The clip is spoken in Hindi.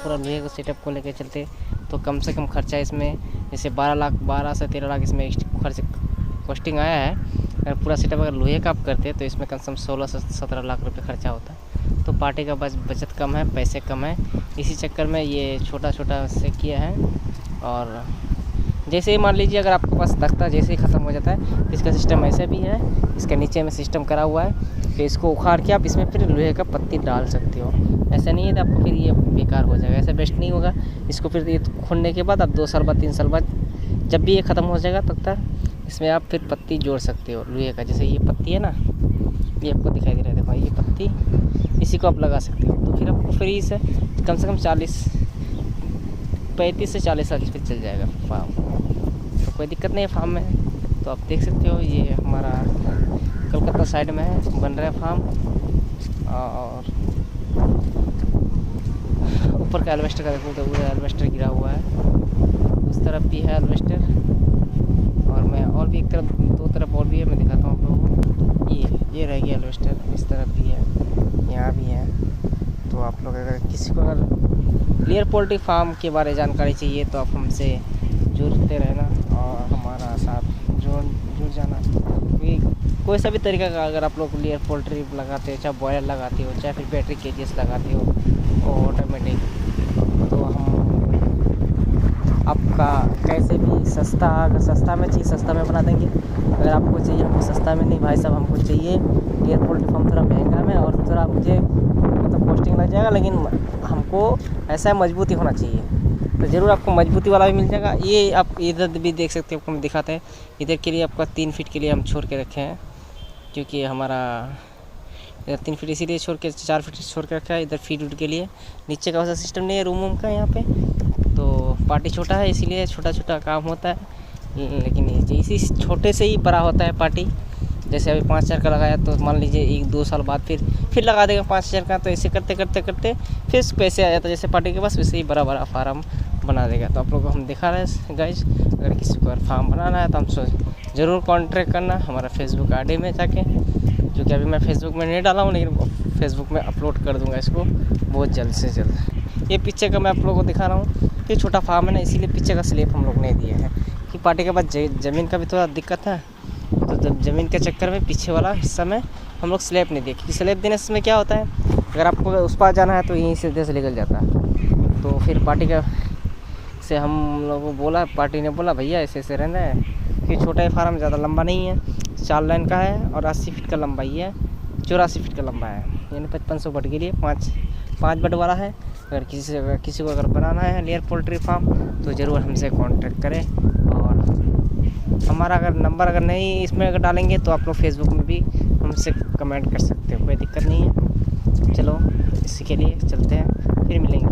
पूरा लोहे का सेटअप को लेकर चलते तो कम से कम खर्चा इसमें जैसे 12 से 13 लाख इसमें खर्च कॉस्टिंग आया है। अगर पूरा सेटअप अगर लोहे का आप करते तो इसमें कम से कम 16 से 17 लाख रुपए खर्चा होता। तो पार्टी का बचत कम है, पैसे कम है, इसी चक्कर में ये छोटा छोटा से किया है। और जैसे ही मान लीजिए अगर आपके पास तख्ता जैसे ही ख़त्म हो जाता है तो इसका सिस्टम ऐसे भी है, इसके नीचे में सिस्टम करा हुआ है तो इसको उखाड़ के आप इसमें फिर लोहे का पत्ती डाल सकते हो। ऐसा नहीं है तो आपको फिर ये बेकार हो जाएगा, ऐसा बेस्ट नहीं होगा। इसको फिर ये खोलने के बाद आप 2 साल बाद 3 साल बाद जब भी ये ख़त्म हो जाएगा तख्ता, इसमें आप फिर पत्ती जोड़ सकते हो लोहे का। जैसे ये पत्ती है ना, ये आपको दिखाई दे रहा है, देखो ये पत्ती, इसी को आप लगा सकते हो। तो फिर आपको फ्री से कम 35 से 40 साल इस पर चल जाएगा फार्म, तो कोई दिक्कत नहीं है फार्म में। तो आप देख सकते हो ये हमारा कलकत्ता साइड में है, बन रहा है फार्म। और ऊपर का एल्वेस्टर का देखो तो पूरा एल्वेस्टर गिरा हुआ है, उस तरफ भी है एल्वेस्टर। और मैं और भी एक तरफ 2 तरफ और भी है, मैं दिखाता हूँ आप लोगों को। ये रह गया एल्वेस्टर, इस तरफ भी है, यहाँ भी है। तो आप लोग अगर किसी को अगर लेयर पोल्ट्री फार्म के बारे में जानकारी चाहिए तो आप हमसे जुड़ते रहना और हमारा साथ जुड़ जाना। कोई सा भी तरीका का अगर आप लोग लेयर पोल्ट्री लगाते हो, चाहे बॉयलर लगाते हो, चाहे फिर बैटरी केजेस लगाते हो ऑटोमेटिक, तो हम आपका कैसे भी सस्ता, अगर सस्ता में चाहिए सस्ता में बना देंगे। अगर आपको चाहिए हमको सस्ता में नहीं भाई साहब, हमको चाहिए लेयर पोल्ट्री फार्म थोड़ा महंगा में और थोड़ा मुझे मतलब कॉस्टिंग लग जाएगा, लेकिन हमको ऐसा मजबूती होना चाहिए, तो ज़रूर आपको मजबूती वाला भी मिल जाएगा। ये आप इधर भी देख सकते हो, आपको हम दिखाते हैं। इधर के लिए आपका 3 फीट के लिए हम छोड़ के रखे हैं, क्योंकि हमारा इधर 3 फीट इसीलिए छोड़ के 4 फीट छोड़ के रखा है। इधर फीड उड के लिए नीचे का वैसा सिस्टम नहीं है रूम का यहाँ पे, तो पार्टी छोटा है इसीलिए छोटा छोटा काम होता है। लेकिन इसी छोटे से ही बड़ा होता है पार्टी। जैसे अभी 5,000 का लगाया तो मान लीजिए 1-2 साल बाद फिर लगा देगा 5,000 का। तो ऐसे करते करते करते फिर पैसे आ जाता है जैसे पार्टी के पास, वैसे ही बड़ा बड़ा फार्म बना देगा। तो आप लोगों को हम दिखा रहे हैं गाइस, अगर किसी को फार्म बनाना है तो हमसे ज़रूर कॉन्टैक्ट करना हमारा फेसबुक आईडी में जाके, जो कि अभी मैं फेसबुक में नहीं डाला हूँ, लेकिन फेसबुक में अपलोड कर दूँगा इसको बहुत जल्द से जल्द। ये पीछे का मैं आप लोगों को दिखा रहा हूँ, ये छोटा फार्म है ना, इसीलिए पीछे का स्लैब हम लोग नहीं दिए हैं कि पार्टी के बाद ज़मीन का भी थोड़ा दिक्कत है। तो जब ज़मीन के चक्कर में पीछे वाला हिस्सा में हम लोग स्लैब नहीं दिए, क्योंकि स्लैब देने से क्या होता है, अगर आपको उस पार जाना है तो यहीं सीधे से निकल जाता है। तो फिर पार्टी का से हम लोगों को बोला, पार्टी ने बोला भैया ऐसे ऐसे रहना है कि छोटा ही फार्म, ज़्यादा लंबा नहीं है, 4 लाइन का है और 80 फीट का लंबाई है, 84 फीट का लंबा है, यानी 5500 बट के लिए 5 बट वाला है। अगर किसी को अगर बनाना है लेयर पोल्ट्री फार्म तो ज़रूर हमसे कांटेक्ट करें। और हमारा अगर नंबर अगर नहीं इसमें अगर डालेंगे तो आप लोग फेसबुक में भी हमसे कमेंट कर सकते हो, कोई दिक्कत नहीं है। चलो इसी के लिए चलते हैं, फिर मिलेंगे।